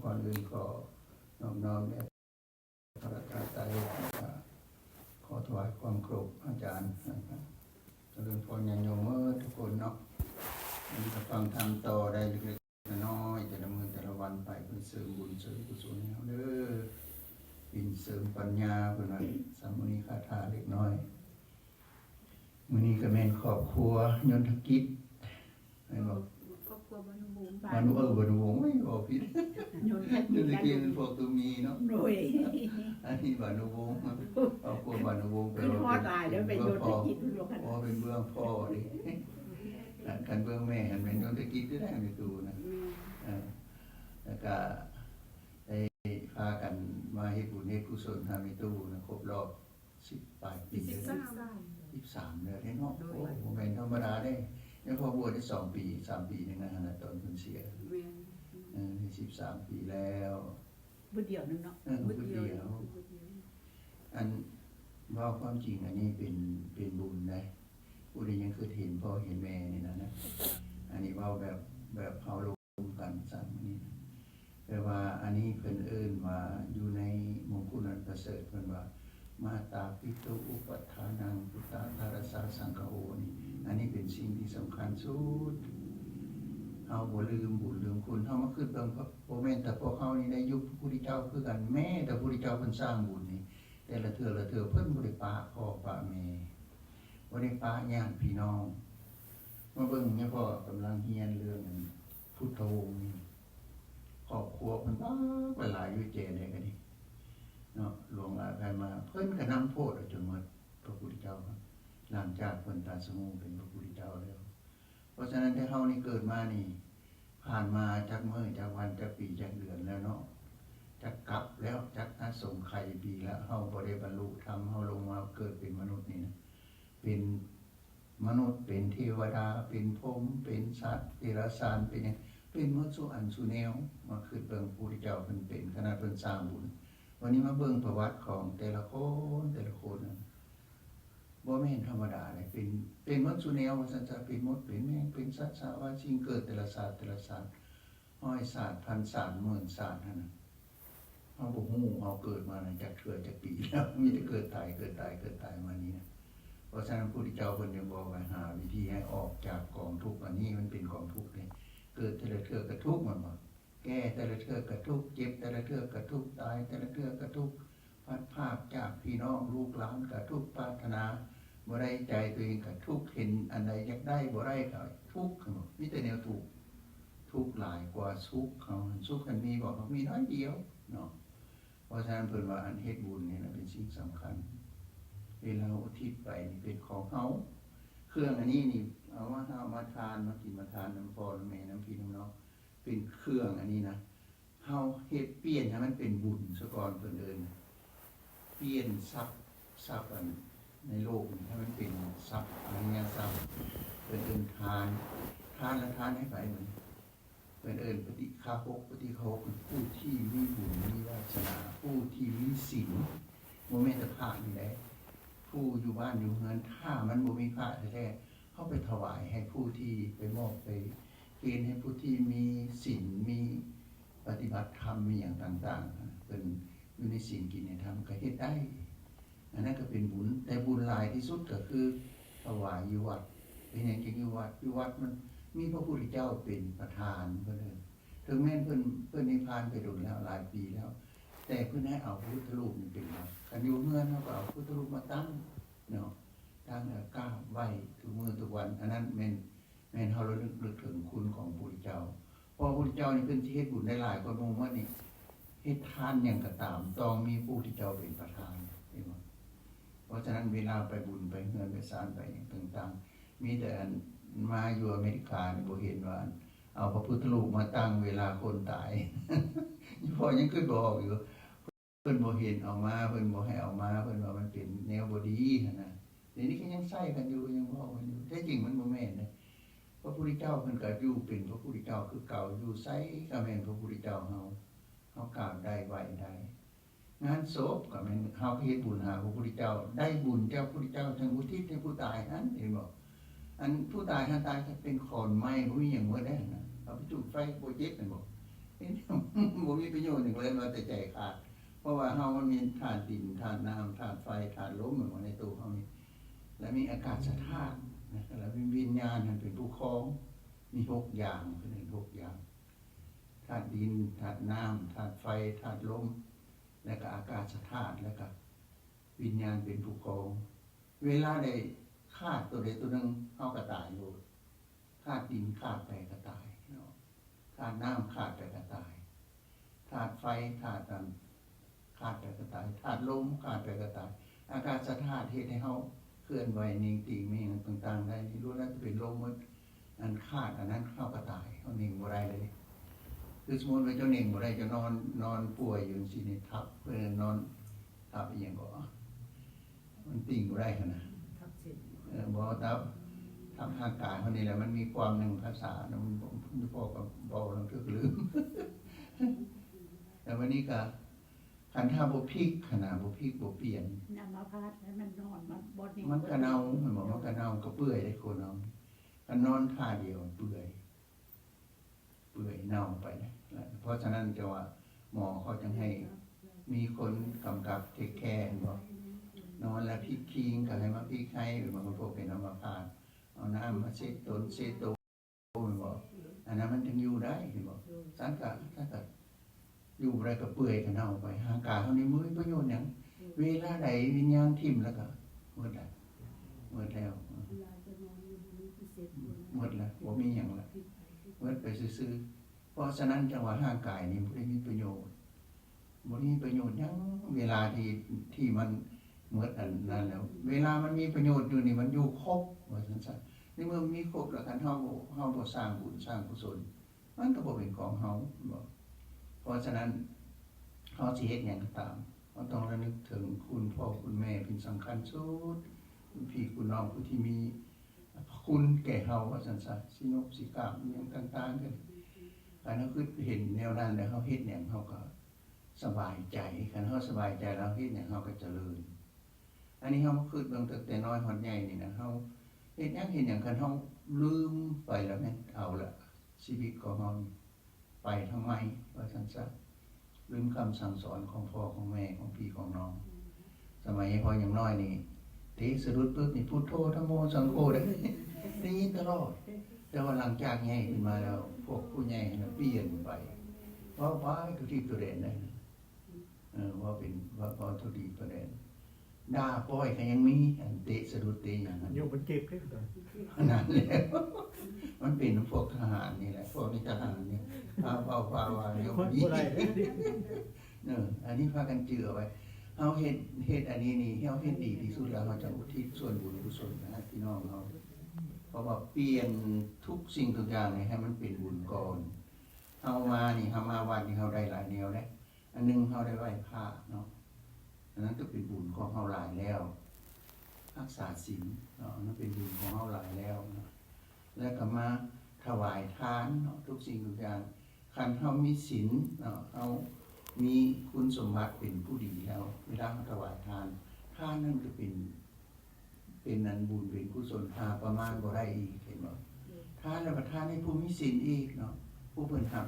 ก่อนอื่นก็น้อมแด่พระรัตนตรัยขอถวายความเคารพอาจารย์เจริญพรญาติโยมทุกคนเนาะมีแต่ฟังธรรมต่อได้เล็กๆน้อยๆแต่ละมื้อแต่ละวันไปเพื่อเสริมบุญเสริมกุศลให้เฮาเด้อเป็นเสริมปัญญาเพิ่นว่าสามุนีคาถาเล็กน้อยมื้อนี้ก็แม่นครอบครัวยนทกิจให้บอกครอบครัวบรรวงศ์บรรวงศ์ไม่บอกผิดยนทกิจเป็นพวกตัวมีเนาะโดยอันนี้บรรวงศ์ครอบครัวบรรวงศ์เป็นพ่อตายแล้วเป็นยนทกิจเป็นลูกพ่อเป็นเบื้องพ่อดิกันเบื้องแม่หันเป็นยนทกิจได้ไม่ถูกนะแล้วก็ได้พากันมาเฮ็ดบุญเฮ็ดกุศลทำในตู้นะครบรอบ18 ปี23เดือนเนาะโอ้โหเป็นธรรมดาได้ยังพอบวชได้2 ปี3 ปีนึงนะตอนเพิ่นเสีย13 ปีแล้วบุญเดียวนึงเนาะบุญเดียวอันว่าความจริงอันนี้เป็นบุญนะผู้ใดยังคือเห็นพ่อเห็นแม่นี่นะอันนี้ว่าแบบเฮาลงกันสั่นนี่นะแปลว่าอันนี้เพิ่นเอิ้นว่าอยู่ในมงคลอันประเสริฐเพิ่นว่ามาตาปิตุอุปทานังพุทธาธารสาสังฆโหนี่อันนี้เป็นสิ่งที่สำคัญสุดเฮาบ่ลืมบุญลืมคุณเฮามาคิดเบิ่งบ่แม่นแต่พวกเฮานี่ได้ยุคพระพุทธเจ้าคือกันแม้แต่พระพุทธเจ้าเพิ่นสร้างบุญนี่แต่ละเทื่อเพิ่นบ่ได้ปะพ่อปะแม่บ่ได้ปะญาติพี่น้องมาเบิ่งเนี่ยพ่อกำลังเรียนเรื่องพุทธวงศ์นี่ครอบครัวเพิ่นบ้าหลายอยู่เจได้ก็ดีเนาะหลวงอาภัยมาเพิ่นก็นำโพธิจนหมดพระพุทธเจ้าหลังจากเพิ่นตรัสรู้เป็นพระพุทธเจ้าแล้วเพราะฉะนั้นที่เฮานี่เกิดมานี่ผ่านมาจากมื้อจากวันจากปีจากเดือนแล้วเนาะจักกลับแล้วจักอาสงไขยปีแล้วเฮาบ่ได้บรรลุธรรมเฮาลงมาเกิดเป็นมนุษย์นี่นะเป็นมนุษย์เป็นเทวดาเป็นพรหมเป็นสัตว์เดรัจฉานเป็นหยังเป็นหมดซุอันซุแนวมาคือเบิ่งพระพุทธเจ้าเพิ่นเป็นขนาดเพิ่นสร้างบุญวันนี้มาเบิ่งประวัติของแต่ละคนบ่แม่นธรรมดาเลยเป็นหมดซุแนวว่าซั่นซะเป็นมดเป็นแมงเป็นสัตว์สาว่าสิ่งเกิดแต่ละศาสตร์ร้อยศาสตร์พันศาสตร์หมื่นศาสตร์นั่นน่ะเฮาบ่ฮู้เฮาเกิดมาจากเทื่อจากปีแล้วมีแต่เกิดตายมานี้นะเพราะฉะนั้นพระพุทธเจ้าเพิ่นยังบอกว่าหาวิธีให้ออกจากกองทุกข์อันนี้มันเป็นกองทุกข์นี่เกิดแต่ละเทื่อก็ทุกข์มันบ่แก่แต่ละเทื่อก็ทุกข์เจ็บแต่ละเทื่อก็ทุกข์ตายแต่ละเทื่อก็ทุกข์พัดภาคจากพี่น้องลูกหลานก็ทุกข์ปรารถนาบ่ได้ใจตัวเองก็ทุกข์เห็นอันใดอยากได้บ่ได้ก็ทุกข์มีแต่แนวทุกข์หลายกว่าสุขเขาสุขกันมีบ่มีน้อยเดียวเนาะเพราะฉะนั้นเพิ่นว่าอันเฮ็ดบุญนี่นะเป็นสิ่งสำคัญเวลาอุทิศไปนี่เป็นของเฮาเครื่องอันนี้นี่เอาว่าเอามาทานมากินมาทานน้ำพ่อน้ำแม่น้ำพี่น้ำน้องเป็นเครื่องอันนี้นะเฮาเฮ็ดเปลี่ยนให้มันเป็นบุญซะก่อนเพิ่นเอิ้นเปลี่ยนทรัพย์อันในโลกนี้ให้มันเป็นทรัพย์อริยทรัพย์เพิ่นเอิ้นทานและทานให้ไปเหมือนเพิ่นเอิ้นปฏิฆาหกผู้ที่มีบุญมีวาสนาผู้ที่มีศีลบ่แม่นแต่พระนี่แหละผู้อยู่บ้านอยู่เฮือนถ้ามันบ่มีพระแท้ๆเฮาไปถวายให้ผู้ที่ไปมอบไปเกณฑ์ให้ผู้ที่มีศีลมีปฏิบัติธรรมมีหยังต่างๆเพิ่นอยู่ในศีลกินในธรรมก็เฮ็ดได้อันนั้นก็เป็นบุญแต่บุญหลายที่สุดก็คือถวายอยู่วัดเป็นหยังจริงอยู่วัดมันมีพระพุทธเจ้าเป็นประธานเพิ่นถึงแม้เพิ่นนิพพานไปโดนแล้วหลายปีแล้วแต่เพิ่นให้เอาพระพุทธรูปนี่เป็นวัดกันอยู่เฮือนเฮาก็เอาพระพุทธรูปมาตั้งเนาะตั้งแล้วกราบไหว้ทุกมื้อทุกวันอันนั้นแม่นเฮาระลึกถึงคุณของพระพุทธเจ้าเพราะพระพุทธเจ้านี่เพิ่นสิเฮ็ดบุญได้หลายกว่าหมู่ว่านี่เฮ็ดทานหยังก็ตามต้องมีพระพุทธเจ้าเป็นประธานเห็นบ่เพราะฉะนั้นเวลาไปบุญไปเฮือนไปศาลไปหยังต่างๆมีแต่มาอยู่อเมริกานี่บ่เห็นว่าเอาพระพุทธรูปมาตั้งเวลาคนตายพอยังคือบอกอยู่เพิ่นบ่เห็นเอามาเพิ่นบ่ให้เอามาเพิ่นว่ามันเป็นแนวบ่ดีหั่นน่ะเดี๋ยวนี้ก็ยังใช้กันอยู่ยังเว้ากันอยู่แต่จริงมันบ่แม่นเด้พระพุทธเจ้าเพิ่นก็อยู่เป็นพระพุทธเจ้าคือเก่าอยู่ไสก็แม่นพระพุทธเจ้าเฮากราบได้ไหว้ได้งานศพก็แม่นเฮาเฮ็ดบุญหาพระพุทธเจ้าได้บุญเจ้าพระพุทธเจ้าทั้งอุทิศให้ผู้ตายนั้นเห็นบ่อันผู้ตายถ้าตายจะเป็นขอนไม้บ่มีหยังบ่ได้นะเอาไปจุดไฟบ่เจ็บแม่นบ่เห็นบ่มี มีประโยชน์หนึ่งเลยมาแต่ใจขาดเพราะว่าเฮามันมีธาตุดินธาตุน้ำธาตุไฟธาตุลมอยู่ในตัวเฮานี่และมีอากาศธาตุนะครับแล้วมีวิญญาณมันเป็นผู้ครองมี6อย่างคือ6อย่างธาตุดินธาตุน้ำธาตุไฟธาตุลมและก็อากาศธาตุแล้วก็วิญญาณเป็นผู้ครองเวลาได้ขาดตัวใดตัวหนึ่งเฮาก็ตายอยู่ขาดดินขาดไปก็ตายเนาะขาดน้ำขาดไปก็ตายธาตุไฟธาตุน้ำขาดไปก็ตายธาตุลมขาดไปก็ตายอากาศธาตุเฮ็ดให้เฮาเคลื่อนไหวนิ่งติ่งมีอย่างต่างๆได้นี่รู้แล้วจะเป็นลมหมดอันขาดอันนั้นเฮาก็ตายเฮานิ่งบ่ได้เลยคือสมมุติว่าเจ้านิ่งบ่ได้จะนอนป่วยอยู่สินี่ทับเพิ่นนอนทับอีหยังก็มันติ่งบ่ได้คั่นน่ะ ทับเสร็จ บ่ทับร่างกายเฮานี่แหละมันมีความหนึ่งภาษานะมันพอกับบ่ลองทึกลืม แต่วันนี้ก็คันถ้าบ่พลิกขนาดบ่พลิกบ่เปลี่ยน น้ำมาพาดให้มันนอนมันบ่นิ่ง มันก็เน่ามันบอกมันก็เน่าก็เปื่อยได้คนเนาะคันนอนท่าเดียวเปื่อยเน่าไปนะเพราะฉะนั้นจะว่าหมอเขาจึงให้มีคนกำกับเทคแคร์บ่นอนแล้วพลิกคิงก็ให้มาพลิกให้หรือบางคนพวกเป็นอัมพาตเอาน้ำมาเช็ดต้นเช็ดตัวบ่อันนั้นมันถึงอยู่ได้เห็นบ่สังกะถ้าเกิดอยู่อะไรก็เปื่อยก็เน่าไปร่างกายเฮานี่บ่มีประโยชน์หยังเวลาใดวิญญาณทิ่มแล้วก็หมดแล้วหมดแล้วบ่มีหยังละหมดไปซื่อๆเพราะฉะนั้นจังหวะร่างกายนี่บ่ได้มีประโยชน์บ่มีประโยชน์หยังเวลาที่มันหมดอันนั้นแล้วเวลามันมีประโยชน์อยู่นี่มันอยู่ครบว่าซั่นซะในเมื่อมีครบแล้วกันเฮาบ่สร้างบุญสร้างกุศลมันก็บ่เป็นของเฮาบ่เพราะฉะนั้นเฮาสิเฮ็ดหยังก็ตามเราต้องระลึกถึงคุณพ่อคุณแม่เป็นสำคัญสุดคุณพี่คุณน้องผู้ที่มีพระคุณแก่เฮาว่าซั่นซะสินบสิกรรมหยังต่างๆกันคันเฮาคือเห็นแนวนั้นแล้วเฮาเฮ็ดหยังเฮาก็สบายใจคันเฮาสบายใจแล้วเฮ็ดหยังเฮาก็เจริญอันนี้เฮาคิดเบิ่งตั้งแต่น้อยฮอดใหญ่นี่นะเฮาเฮ็ดหยังคันเฮาลืมไปแล้วแม่นเอาละชีวิตของเฮาไปทำไมว่าซั่นซะลืมคำสั่งสอนของพ่อของแม่ของพี่ของน้องสมัยพออย่างน้อยนี่ติสะดุดปึ๊บนี่พุทโธธัมโมสังโฆได้ยินตลอดแต่ว่าหลังจากใหญ่ขึ้นมาแล้วพวกผู้ใหญ่น่ะเปลี่ยนไปว่าทุทีตัวเด่นได้ว่าเป็นว่าพอทุทีตัวเด่นด่าป้อยก็ยังมีอันเตะสะดุดเตะอย่างนั้น อยู่บนเก็บได้ก่อน ขนาดแล้วมันเป็นพวกทหารนี่แหละพวกนี้ทหารเนี่ยพาว่าเดี๋ยว คน นี้ บ่ได้เด้อ อันนี้พากันเจือไว้เฮาเฮ็ดอันนี้นี่เฮาเฮ็ดดีที่สุดแล้วเฮาจะอุทิศส่วนบุญกุศลให้พี่น้องเฮาเพราะว่าเปลี่ยนทุกสิ่งทุกอย่างนี่ให้มันเป็นบุญก่อนเฮามานี่เฮามาวัดนี่เฮาได้หลายแนวแล้วอันนึงเฮาได้ไหว้พระเนาะอันนั้นก็เป็นบุญของเฮาหลายแล้วรักษาศีลเนาะอันนั้นเป็นบุญของเฮาหลายแล้วเนาะแล้วก็มาถวายทานเนาะทุกสิ่งทุกอย่างคันเฮามีศีลเนาะเฮามีคุณสมบัติเป็นผู้ดีแล้วเวลาเฮาถวายทานนั่นก็เป็นอันบุญเป็นกุศลหาประมาณบ่ได้อีกเห็นบ่ทานแล้วก็ทานให้ผู้มีศีลอีกเนาะผู้เพิ่นรับ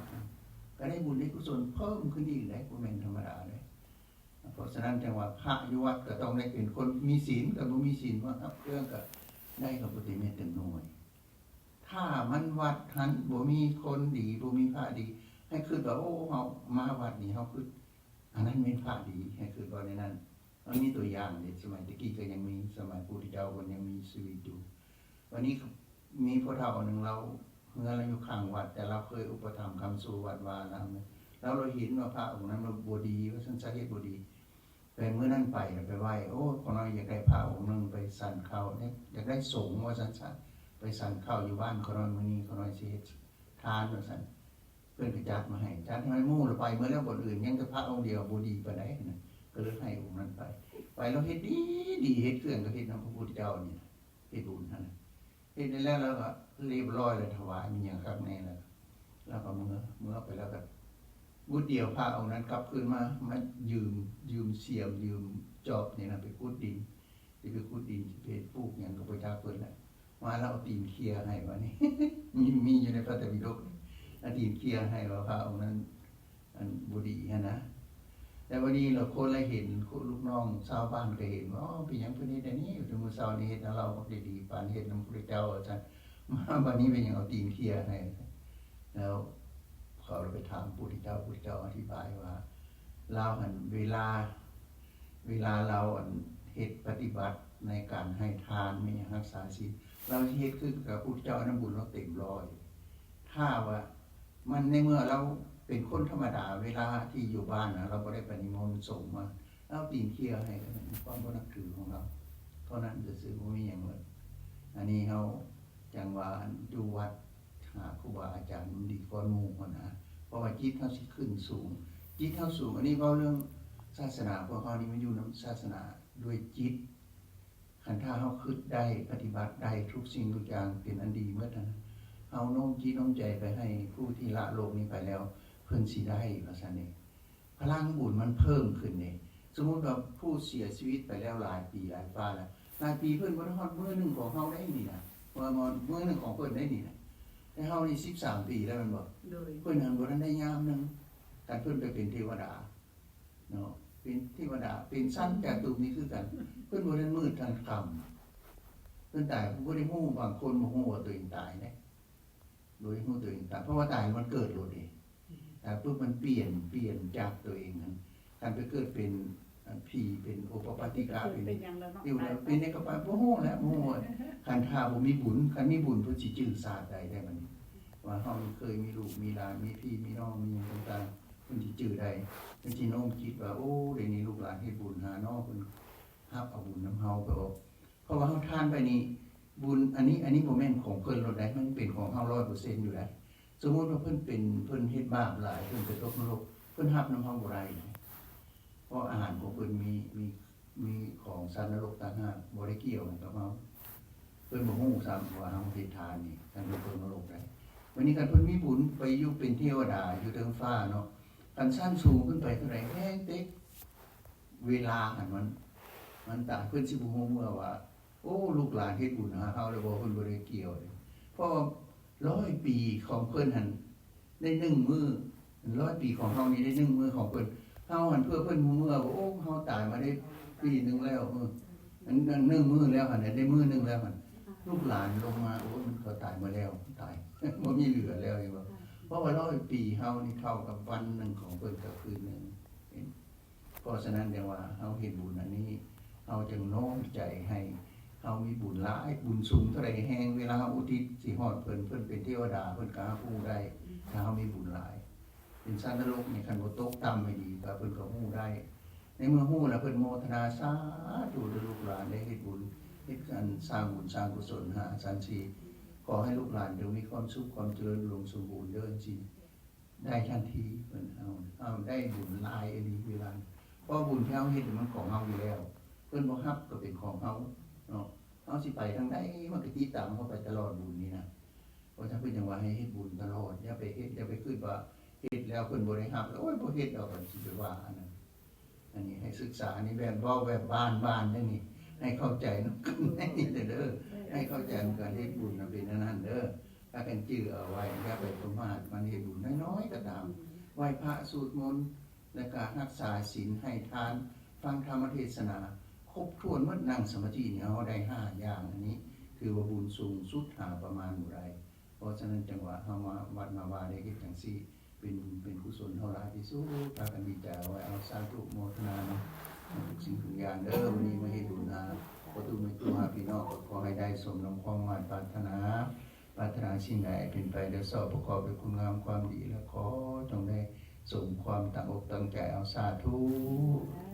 ก็ได้บุญได้กุศลเพิ่มขึ้นอีกได้บ่แม่นธรรมดาเลยเพราะฉะนั้นจังว่าพระอยู่วัดก็ต้องได้เป็นคนมีศีลกับบ่มีศีลว่าครับเรื่องก็ได้กับบ่ได้แม้แต่น้อย ถ้ามันวัดหันบ่มีคนดีบ่มีพระดีให้คิดว่าโอ้เฮามาวัดนี่เฮาคืออันนั้นเป็นพระดีให้คิดว่าในนั้นมันมีตัวอย่างเด็สมัยตะกี้ก็ยังมีสมัยพุทธเจ้าคนยังมีชีวิตอยู่วันนี้มีพ่อเฒ่านึงเราเมื่อเราอยู่ข้างวัดแต่เราเคยอุปถัมภ์คำสู่วัดวานำแล้วเราเห็นว่าพระองค์นั้นมันบ่ดีว่าซั่นสาเหตุบ่ดีไปเมื่อนั้นไปไหว้โอ้ขอน้อยอยากได้พระองค์นึงไปสั่นเขาเนี่ยอยากได้สงฆ์ว่าซั่นซะไปสั่นข้าวอยู่บ้านเขาน้อยมื้อนี้เขาน้อยสิเฮ็ดทานว่าซั่นเพิ่นก็จัดมาให้หมู่แล้วไปเมื่อแล้วบ่อื่นยังแต่พระองค์เดียวบ่ดีปานใดนะก็เลยให้องค์นั้นไปแล้วเฮ็ดดีเฮ็ดเครื่องก็เฮ็ดนำพระพุทธเจ้านี่เฮ็ดบุญนั่นน่ะเฮ็ดได้แล้วก็เรียบร้อยแล้วถวายมีหยังครับแน่แล้วก็เมื่อไปแล้วก็บุญเดียวพระองค์นั้นกลับคืนมายืมเสียมยืมจอบนี่นะไปขุดดินสิไปขุดดินสิไปปลูกหยังก็บ่จักเพิ่นแหละมาแล้วเอาตีนเคลียร์ให้ว่านี่ มีอยู่ในพระไตรปิฎกเอาตีนเคลียร์ให้ว่าพระองค์นั้นอันบ่ดี นะแต่วันนี้เราคนละเห็นคนลูกน้องชาวบ้านก็เห็นว่าอ๋อเป็นหยังเพิ่นเฮ็ดอันนี้ถึงมื้อเช้านี้เฮ็ดให้เราดีๆปานเฮ็ดนำพระเจ้าอาจารย์มาบัดนี้เป็นหยังเอาตีนเคี่ยให้แล้วเขาไปถามพระพุทธเจ้าอธิบายว่าลาวหั่นเวลาเราเฮ็ดปฏิบัติในการให้ทานมีหยังรักษาศีลเราเฮ็ดคือกับพระพุทธเจ้าน้ำบุญเราเต็มร้อยถ้าว่ามันในเมื่อเราเป็นคนธรรมดาเวลาที่อยู่บ้านนะเราบ่ได้ไปนิมนต์สงฆ์มาเอาตีนเคี่ยให้ความบ่นับถือของเราเท่านั้นซื่อๆบ่มีหยังเลยอันนี้เฮาจังว่าอยู่วัดหาครูบาอาจารย์ดีกว่าหมู่พุ่นนะเพราะว่าจิตเฮาสิขึ้นสูงจิตเฮาสูงอันนี้เว้าเรื่องศาสนาพวกเฮานี่มันอยู่นำศาสนาด้วยจิตคันถ้าเฮาคิดได้ปฏิบัติได้ทุกสิ่งทุกอย่างเป็นอันดีหมดนะเฮาโน้มจิตโน้มใจไปให้ผู้ที่ละโลกนี้ไปแล้วเพิ่นสิได้ว่าซั่นนี่พลังบุญมันเพิ่มขึ้นนี่สมมุติว่าผู้เสียชีวิตไปแล้วหลายปีหลายฟ้าแล้วหลายปีเพิ่นบ่ได้ฮอดมื้อหนึงของเฮาได้นี่นะว่ามื้อหนึงของเพิ่นได้นี่นะแต่เฮานี่13ปีแล้วแม่นบ่ โดย เพิ่นหันบ่ทันได้ยามหนึงการเพิ่นไปเป็นเทวดาเนาะเป็นเทวดาเป็นชั้นจาตุมนี่คือกันเพิ่นบ่ได้มืดทันค่ำเพิ่นตายบ่ได้ฮู้บางคนบ่ฮู้ว่าตัวเองตายเด้โดยฮู้ตัวเองตายเพราะว่าตายมันเกิดโลดเองแต่ปุ๊บมันเปลี่ยนจากตัวเองนั้นการไปเกิดเป็นผีเป็นโอปปาติกาเป็น เป็นอย่างแล้วเนาะ อยู่แล้วเป็นในกระปะบ่ฮู้แล้วบ่ฮู้คันถ้าบ่มีบุญคันมีบุญเพิ่นสิจื้อศาสตร์ได้มันว่าเฮาเคยมีลูกมีหลานมีพี่มีน้องมีหยังต่างๆเพิ่นสิจื้อได้เพิ่นสิโน้มคิดว่าโอ้เดี๋ยวนี้ลูกหลานเฮ็ดบุญหาน้อเพิ่นรับเอาบุญนำเฮาไปออกเพราะว่าเฮาทานไปนี่บุญอันนี้บ่แม่นของเพิ่นโลดได้มันเป็นของเฮา 100% อยู่แล้วสมมุติว่าเพิ่นเฮ็ดบาปหลายเพิ่นไปตกนรกเพิ่นรับนำเฮาบ่ได้เพราะอาหารของเพิ่นมีของสัตว์นรกต่างหากบ่ได้เกี่ยวกับเฮาเพิ่นบ่ฮู้ซ้ำว่าเฮาเฮ็ดทานนี่ท่านบ่เพิ่นนรกได้วันนี้คันเพิ่นมีบุญไปอยู่เป็นเทวดาอยู่เทิงฟ้าเนาะคันชั้นสูงขึ้นไปเท่าใดแฮงเต็กเวลาอันมันตายเพิ่นสิบ่ฮู้ว่าโอ้ลูกหลานเฮ็ดบุญหาเฮาแล้วบ่เพิ่นบ่ได้เกี่ยวเลยเพราะ100 ปีของเพิ่นหั่นได้1มื้อ100 ปีของเฮานี่ได้1มื้อของเพิ่นเฮาหั่นเพื่อเพิ่นเมื่อว่าโอ้เฮาตายมาได้ปีนึงแล้วอัน1มื้อแล้วหั่นได้มื้อนึงแล้วหั่นลูกหลานลงมาโอ้มันก็ตายมาแล้วตาย บ่มีเหลือแล้วอีกว่าเพราะว่า100 ปีเฮานี่เท่ากับวันหนึงของเพิ่นก็คืนนึงเพราะฉะนั้นเดี๋ยวว่าเฮาเฮ็ดบุญอันนี้เฮาจึงโน้มใจให้เฮามีบุญหลายบุญสูงเท่าใดแฮงเวลาอุทิศสิฮอดเพิ่นเป็นเทวดาเพิ่นก็หาผู้ได้ถ้าเฮามีบุญหลายเป็นสัตว์นรกนี่คันบ่ตกต่ำไม่ดีก็เพิ่นก็ฮู้ได้ในเมื่อฮู้แล้วเพิ่นโมทนาสาธุด้วยลูกหลานได้เฮ็ดบุญเฮ็ดการสร้างบุญสร้างกุศลหาสันติขอให้ลูกหลานจงมีความสุขความเจริญอุดมสมบูรณ์เด้อจริงได้ทันทีเพิ่นเอาได้บุญหลายอันนี้เวลาเพราะบุญที่เฮาเฮ็ดมันของเฮาอยู่แล้วเพิ่นบ่รับก็เป็นของเฮาเนาะเฮาสิไปทางใดมันก็ติดตามเฮาไปตลอดบุญนี่นะเพราะฉะนั้นเพิ่นจังว่าให้เฮ็ดบุญตลอดอย่าไปเฮ็ดอย่าไปคิดว่าเฮ็ดแล้วเพิ่นบ่ได้รับแล้วโอ้ยบ่เฮ็ดเอาก็สิไปว่าอันนั้นอันนี้ให้ศึกษานี่แบบเว้าแบบบ้านๆได้นี่ให้เข้าใจนำให้เด้อให้เข้าใจการเฮ็ดบุญน่ะเป็นอันนั้นเด้อถ้ากันจื้อเอาไว้อย่าไปประมาทมันเฮ็ดบุญน้อยๆก็ตามไหว้พระสวดมนต์และก็รักษาศีลให้ทานฟังธรรมเทศนาครบถ้วนหมดนั่งสมาธิเนี่ยเฮาได้5อย่างอันนี้ถือว่าบุญสูงสุดหาประมาณบ่ได้เพราะฉะนั้นจังหวะเฮามาวัดมาว่าได้เฮ็ดจังซี่เป็นบุญเป็นกุศลเท่าหลายที่สุดพากันดีใจเอาไว้เอาสาธุโมทนาเนาะทุกสิ่งทุกอย่างเด้อวันนี้มาเฮ็ดบุญนะขอตุในตัวพี่น้องขอให้ได้สมดังความหมายปรารถนาสิ่งใดเป็นไปด้วยสอบประกอบด้วยคุณงามความดีและขอจงได้สมความตั้งอกตั้งใจเอาสาธุ สา